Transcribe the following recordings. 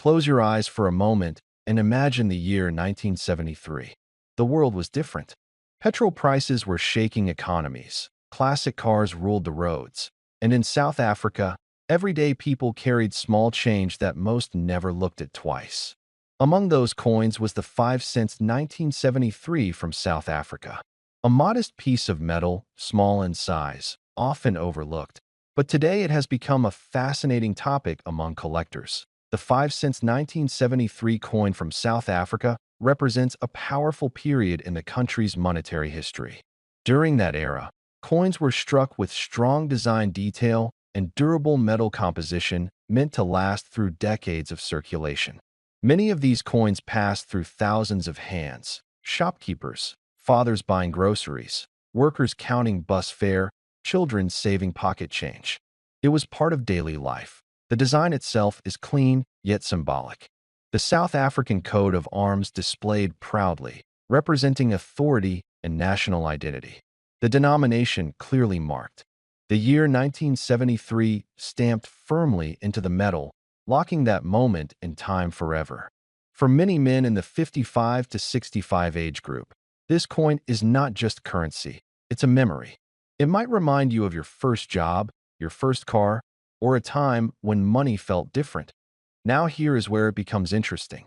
Close your eyes for a moment and imagine the year 1973. The world was different. Petrol prices were shaking economies. Classic cars ruled the roads. And in South Africa, everyday people carried small change that most never looked at twice. Among those coins was the 5 cents 1973 from South Africa. A modest piece of metal, small in size, often overlooked. But today it has become a fascinating topic among collectors. The 5 cents 1973 coin from South Africa represents a powerful period in the country's monetary history. During that era, coins were struck with strong design detail and durable metal composition meant to last through decades of circulation. Many of these coins passed through thousands of hands: shopkeepers, fathers buying groceries, workers counting bus fare, children saving pocket change. It was part of daily life. The design itself is clean yet symbolic. The South African coat of arms displayed proudly, representing authority and national identity. The denomination clearly marked. The year 1973 stamped firmly into the metal, locking that moment in time forever. For many men in the 55 to 65 age group, this coin is not just currency, it's a memory. It might remind you of your first job, your first car, or a time when money felt different. Now here is where it becomes interesting.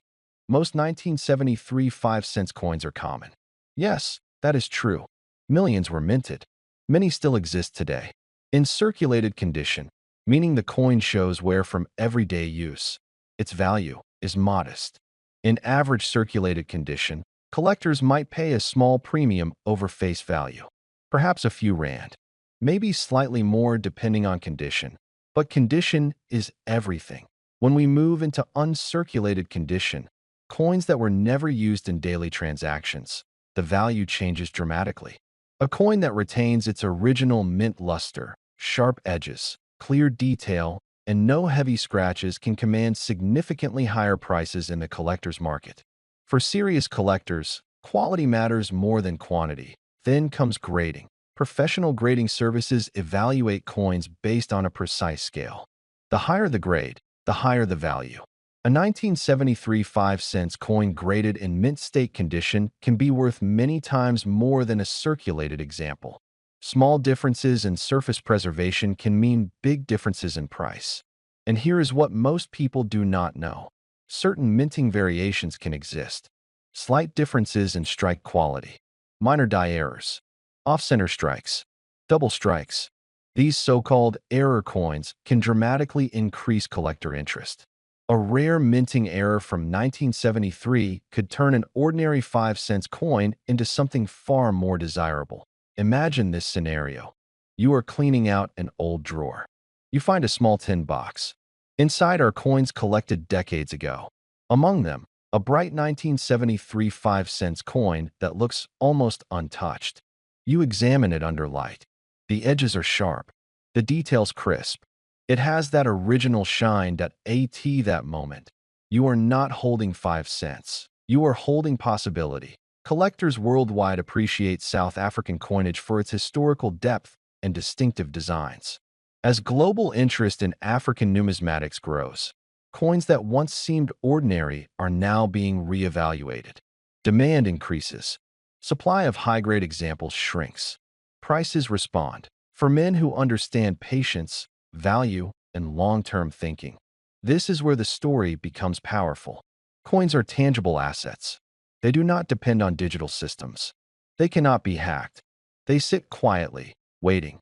Most 1973 5-cent coins are common. Yes, that is true. Millions were minted. Many still exist today. In circulated condition, meaning the coin shows wear from everyday use, its value is modest. In average circulated condition, collectors might pay a small premium over face value, perhaps a few rand, maybe slightly more depending on condition. But condition is everything. When we move into uncirculated condition, coins that were never used in daily transactions, the value changes dramatically. A coin that retains its original mint luster, sharp edges, clear detail, and no heavy scratches can command significantly higher prices in the collector's market. For serious collectors, quality matters more than quantity. Then comes grading. Professional grading services evaluate coins based on a precise scale. The higher the grade, the higher the value. A 1973 5-cent coin graded in mint state condition can be worth many times more than a circulated example. Small differences in surface preservation can mean big differences in price. And here is what most people do not know. Certain minting variations can exist. Slight differences in strike quality, minor die errors, off-center strikes, double strikes. These so-called error coins can dramatically increase collector interest. A rare minting error from 1973 could turn an ordinary 5-cent coin into something far more desirable. Imagine this scenario. You are cleaning out an old drawer. You find a small tin box. Inside are coins collected decades ago. Among them, a bright 1973 5-cent coin that looks almost untouched. You examine it under light. The edges are sharp. The details crisp. It has that original shine that moment. You are not holding 5 cents. You are holding possibility. Collectors worldwide appreciate South African coinage for its historical depth and distinctive designs. As global interest in African numismatics grows, coins that once seemed ordinary are now being reevaluated. Demand increases. Supply of high-grade examples shrinks. Prices respond. For men who understand patience, value, and long-term thinking, this is where the story becomes powerful. Coins are tangible assets. They do not depend on digital systems. They cannot be hacked. They sit quietly, waiting.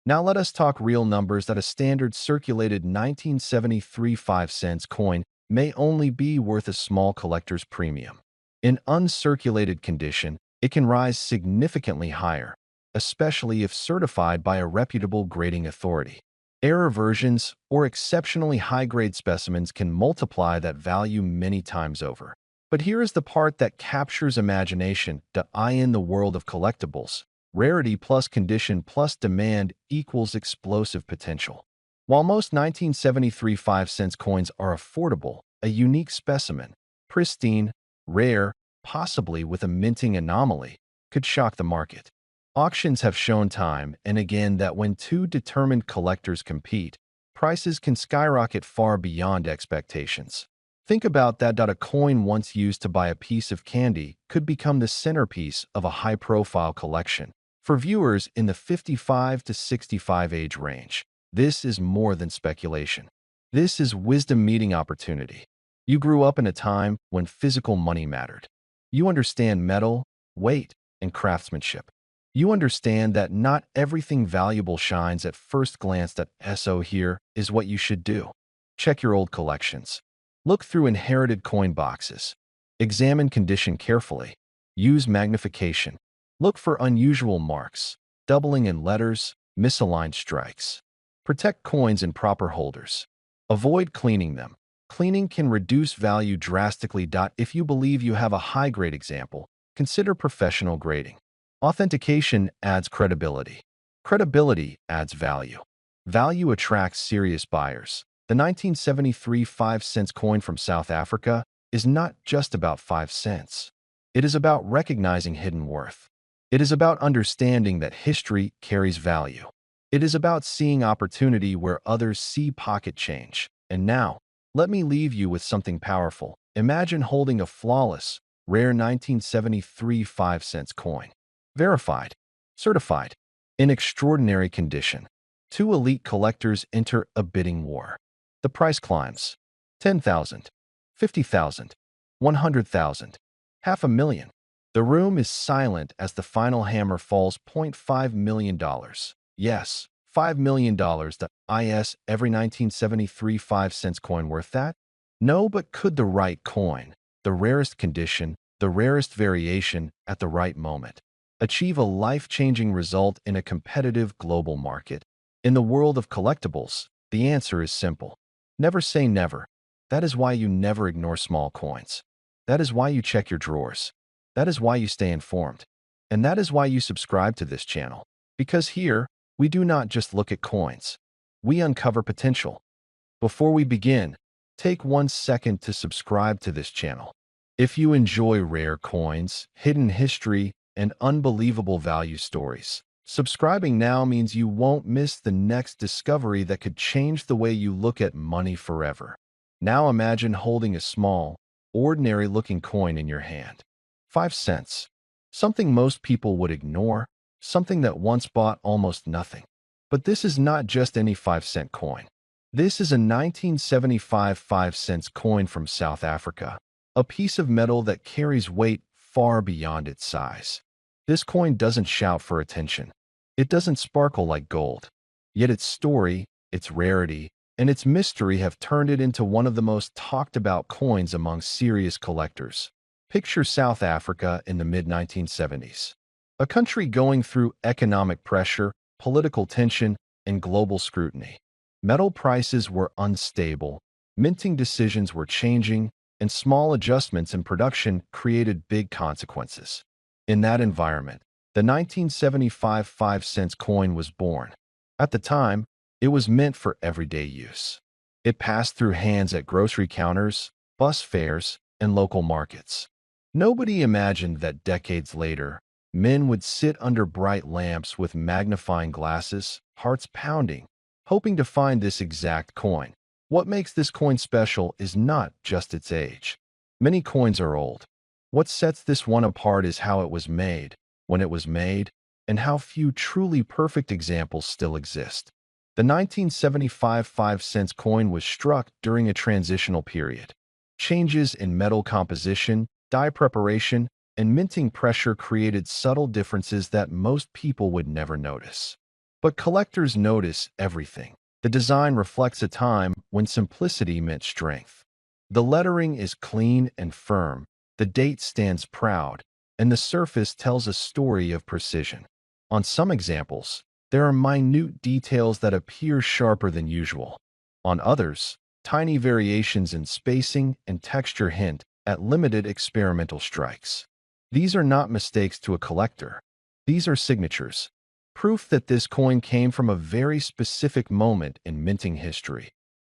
Now let us talk real numbers. That a standard circulated 1973 5-cent coin may only be worth a small collector's premium. In uncirculated condition, it can rise significantly higher, especially if certified by a reputable grading authority. Error versions or exceptionally high-grade specimens can multiply that value many times over. But here is the part that captures imagination. In the world of collectibles, rarity plus condition plus demand equals explosive potential. While most 1973 5-cent coins are affordable, a unique specimen, pristine, rare, possibly with a minting anomaly, could shock the market. Auctions have shown time and again that when two determined collectors compete, prices can skyrocket far beyond expectations. Think about that. A coin once used to buy a piece of candy could become the centerpiece of a high-profile collection. For viewers in the 55 to 65 age range, this is more than speculation. This is wisdom meeting opportunity. You grew up in a time when physical money mattered. You understand metal, weight, and craftsmanship. You understand that not everything valuable shines at first glance. So here is what you should do. Check your old collections. Look through inherited coin boxes. Examine condition carefully. Use magnification. Look for unusual marks, doubling in letters, misaligned strikes. Protect coins in proper holders. Avoid cleaning them. Cleaning can reduce value drastically. If you believe you have a high-grade example, consider professional grading. Authentication adds credibility. Credibility adds value. Value attracts serious buyers. The 1973 5-cent coin from South Africa is not just about 5 cents. It is about recognizing hidden worth. It is about understanding that history carries value. It is about seeing opportunity where others see pocket change. And now, let me leave you with something powerful. Imagine holding a flawless, rare 1973 5-cent coin. Verified, certified, in extraordinary condition. Two elite collectors enter a bidding war. The price climbs. 10,000, 50,000, 100,000, $500,000. The room is silent as the final hammer falls. $0.5 million. Yes, $5 million. Is every 1973 5-cent coin worth that? No, but could the right coin, the rarest condition, the rarest variation at the right moment, achieve a life-changing result in a competitive global market? In the world of collectibles, the answer is simple. Never say never. That is why you never ignore small coins. That is why you check your drawers. That is why you stay informed. And that is why you subscribe to this channel. Because here, we do not just look at coins. We uncover potential. Before we begin, take 1 second to subscribe to this channel. If you enjoy rare coins, hidden history, and unbelievable value stories, subscribing now means you won't miss the next discovery that could change the way you look at money forever. Now imagine holding a small, ordinary-looking coin in your hand. 5 cents. Something most people would ignore, something that once bought almost nothing. But this is not just any 5-cent coin. This is a 1975 5-cent coin from South Africa, a piece of metal that carries weight far beyond its size. This coin doesn't shout for attention. It doesn't sparkle like gold. Yet its story, its rarity, and its mystery have turned it into one of the most talked-about coins among serious collectors. Picture South Africa in the mid-1970s. A country going through economic pressure, political tension, and global scrutiny. Metal prices were unstable, minting decisions were changing, and small adjustments in production created big consequences. In that environment, the 1975 5-cent coin was born. At the time, it was meant for everyday use. It passed through hands at grocery counters, bus fares, and local markets. Nobody imagined that decades later, men would sit under bright lamps with magnifying glasses, hearts pounding, hoping to find this exact coin. What makes this coin special is not just its age. Many coins are old. What sets this one apart is how it was made, when it was made, and how few truly perfect examples still exist. The 1975 5-cent coin was struck during a transitional period. Changes in metal composition, dye preparation, and minting pressure created subtle differences that most people would never notice. But collectors notice everything. The design reflects a time when simplicity meant strength. The lettering is clean and firm, the date stands proud, and the surface tells a story of precision. On some examples, there are minute details that appear sharper than usual. On others, tiny variations in spacing and texture hint at limited experimental strikes. These are not mistakes to a collector. These are signatures, proof that this coin came from a very specific moment in minting history.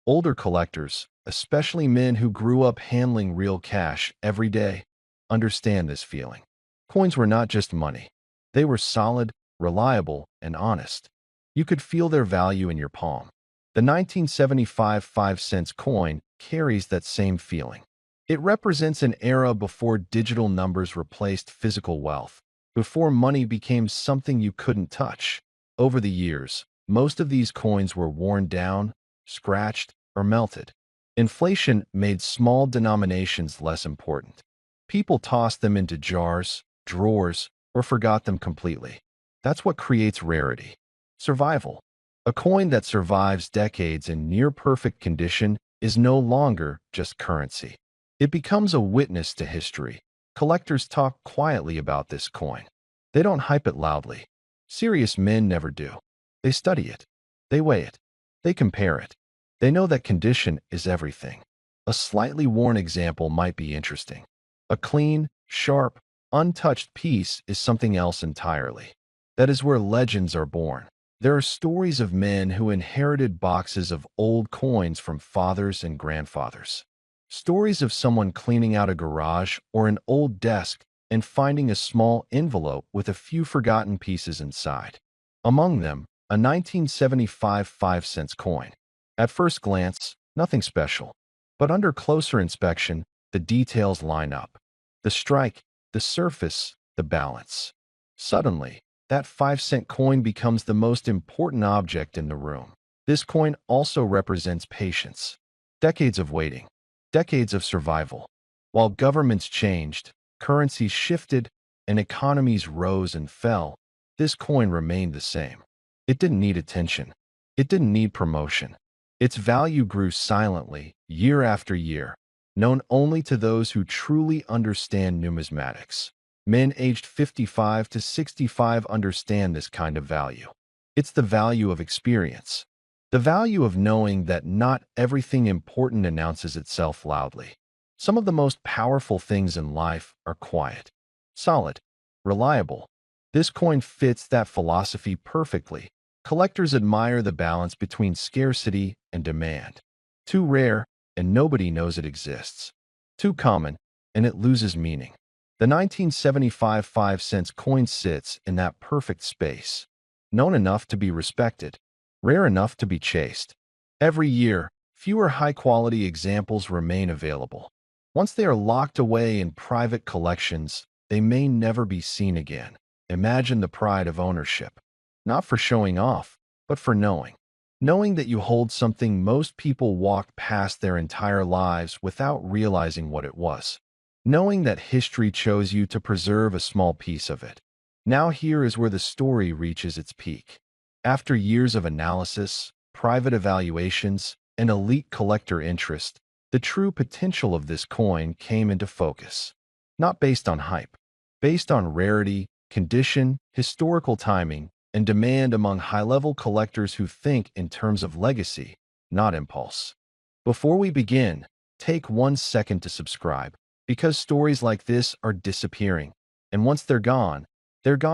Older collectors, especially men who grew up handling real cash every day, understand this feeling. Coins were not just money. They were solid, reliable, and honest. You could feel their value in your palm. The 1975 5-cent coin carries that same feeling. It represents an era before digital numbers replaced physical wealth, before money became something you couldn't touch. Over the years, most of these coins were worn down, scratched, or melted. Inflation made small denominations less important. People tossed them into jars, drawers, or forgot them completely. That's what creates rarity. Survival. A coin that survives decades in near-perfect condition is no longer just currency. It becomes a witness to history. Collectors talk quietly about this coin. They don't hype it loudly. Serious men never do. They study it. They weigh it. They compare it. They know that condition is everything. A slightly worn example might be interesting. A clean, sharp, untouched piece is something else entirely. That is where legends are born. There are stories of men who inherited boxes of old coins from fathers and grandfathers. Stories of someone cleaning out a garage or an old desk and finding a small envelope with a few forgotten pieces inside. Among them, a 1975 5-cent coin. At first glance, nothing special. But under closer inspection, the details line up. The strike, the surface, the balance. Suddenly, that 5-cent coin becomes the most important object in the room. This coin also represents patience. Decades of waiting. Decades of survival. While governments changed, currencies shifted, and economies rose and fell, this coin remained the same. It didn't need attention. It didn't need promotion. Its value grew silently, year after year, known only to those who truly understand numismatics. Men aged 55 to 65 understand this kind of value. It's the value of experience. The value of knowing that not everything important announces itself loudly. Some of the most powerful things in life are quiet, solid, reliable. This coin fits that philosophy perfectly. Collectors admire the balance between scarcity and demand. Too rare, and nobody knows it exists. Too common, and it loses meaning. The 1975 5-cent coin sits in that perfect space. Known enough to be respected, rare enough to be chased. Every year, fewer high-quality examples remain available. Once they are locked away in private collections, they may never be seen again. Imagine the pride of ownership. Not for showing off, but for knowing. Knowing that you hold something most people walked past their entire lives without realizing what it was. Knowing that history chose you to preserve a small piece of it. Now here is where the story reaches its peak. After years of analysis, private evaluations, and elite collector interest, the true potential of this coin came into focus. Not based on hype, based on rarity, condition, historical timing, and demand among high-level collectors who think in terms of legacy, not impulse. Before we begin, take 1 second to subscribe, because stories like this are disappearing, and once they're gone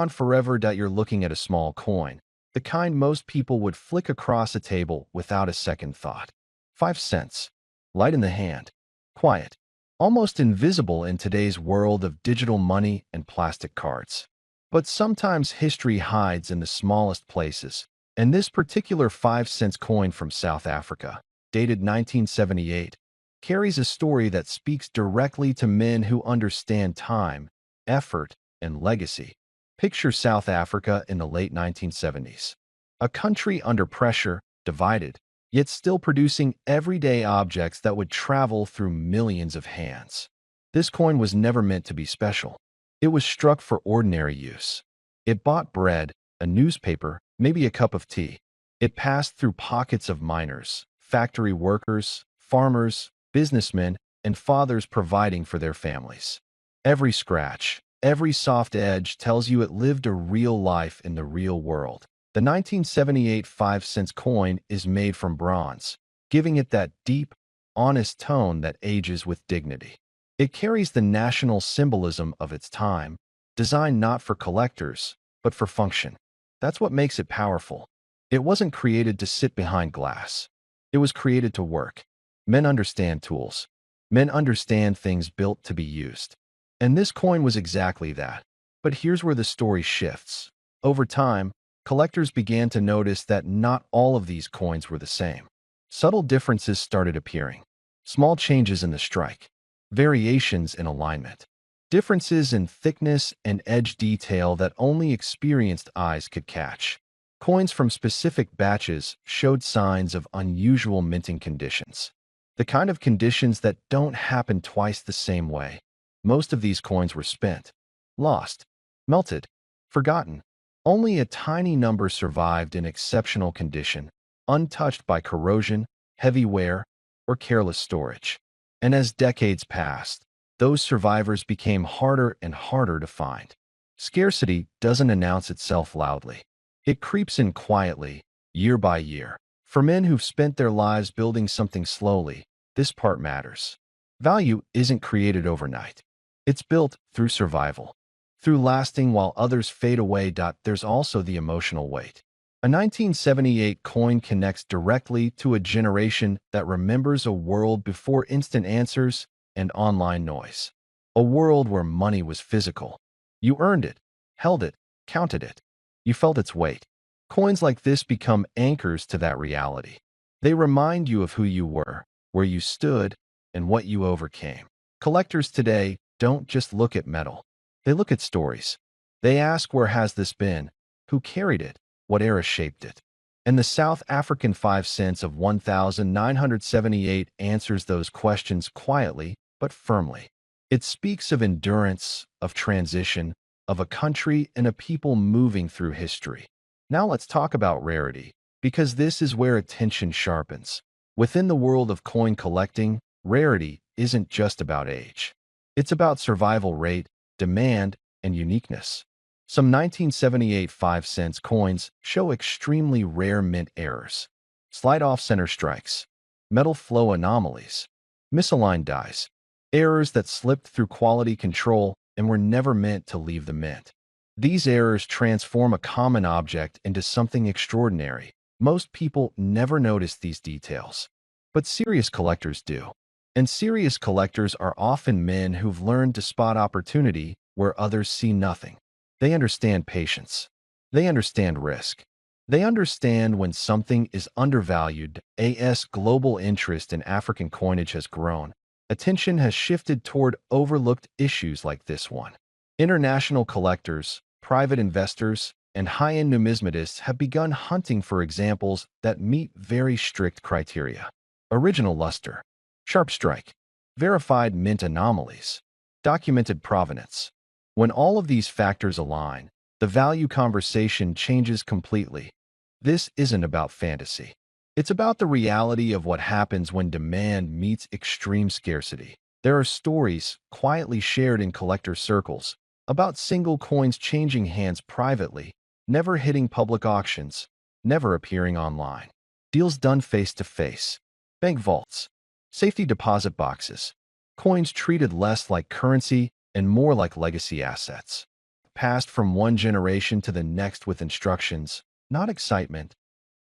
forever. You're looking at a small coin, the kind most people would flick across a table without a second thought. 5 cents. Light in the hand. Quiet. Almost invisible in today's world of digital money and plastic cards. But sometimes history hides in the smallest places, and this particular 5-cent coin from South Africa, dated 1978, carries a story that speaks directly to men who understand time, effort, and legacy. Picture South Africa in the late 1970s. A country under pressure, divided, yet still producing everyday objects that would travel through millions of hands. This coin was never meant to be special. It was struck for ordinary use. It bought bread, a newspaper, maybe a cup of tea. It passed through pockets of miners, factory workers, farmers, businessmen, and fathers providing for their families. Every scratch, every soft edge tells you it lived a real life in the real world. The 1978 5-cent coin is made from bronze, giving it that deep, honest tone that ages with dignity. It carries the national symbolism of its time, designed not for collectors, but for function. That's what makes it powerful. It wasn't created to sit behind glass. It was created to work. Men understand tools. Men understand things built to be used. And this coin was exactly that. But here's where the story shifts. Over time, collectors began to notice that not all of these coins were the same. Subtle differences started appearing. Small changes in the strike, variations in alignment, differences in thickness and edge detail that only experienced eyes could catch. Coins from specific batches showed signs of unusual minting conditions. The kind of conditions that don't happen twice the same way. Most of these coins were spent, lost, melted, forgotten. Only a tiny number survived in exceptional condition, untouched by corrosion, heavy wear, or careless storage. And as decades passed, those survivors became harder and harder to find. Scarcity doesn't announce itself loudly. It creeps in quietly, year by year. For men who've spent their lives building something slowly, this part matters. Value isn't created overnight. It's built through survival, through lasting while others fade away. There's also the emotional weight. A 1978 coin connects directly to a generation that remembers a world before instant answers and online noise. A world where money was physical. You earned it, held it, counted it. You felt its weight. Coins like this become anchors to that reality. They remind you of who you were, where you stood, and what you overcame. Collectors today don't just look at metal. They look at stories. They ask, where has this been? Who carried it? What era shaped it? And the South African 5 cents of 1978 answers those questions quietly but firmly. It speaks of endurance, of transition, of a country and a people moving through history. Now let's talk about rarity, because this is where attention sharpens. Within the world of coin collecting, rarity isn't just about age. It's about survival rate, demand, and uniqueness. Some 1978 5 cents coins show extremely rare mint errors, slight off-center strikes, metal flow anomalies, misaligned dies, errors that slipped through quality control and were never meant to leave the mint. These errors transform a common object into something extraordinary. Most people never notice these details, but serious collectors do. And serious collectors are often men who've learned to spot opportunity where others see nothing. They understand patience. They understand risk. They understand when something is undervalued. As global interest in African coinage has grown, attention has shifted toward overlooked issues like this one. International collectors, private investors, and high-end numismatists have begun hunting for examples that meet very strict criteria. Original luster, sharp strike, verified mint anomalies, documented provenance. When all of these factors align, the value conversation changes completely. This isn't about fantasy. It's about the reality of what happens when demand meets extreme scarcity. There are stories, quietly shared in collector circles, about single coins changing hands privately, never hitting public auctions, never appearing online. Deals done face-to-face. Bank vaults, safety deposit boxes, coins treated less like currency and more like legacy assets. Passed from one generation to the next with instructions, not excitement.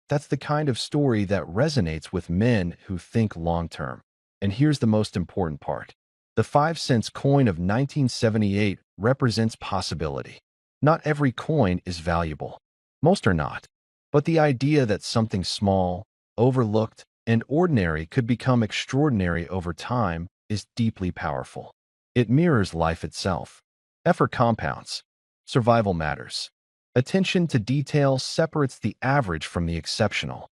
That's the kind of story that resonates with men who think long-term. And here's the most important part. The 5 cents coin of 1978 represents possibility. Not every coin is valuable. Most are not. But the idea that something small, overlooked, and ordinary could become extraordinary over time is deeply powerful. It mirrors life itself. Effort compounds. Survival matters. Attention to detail separates the average from the exceptional.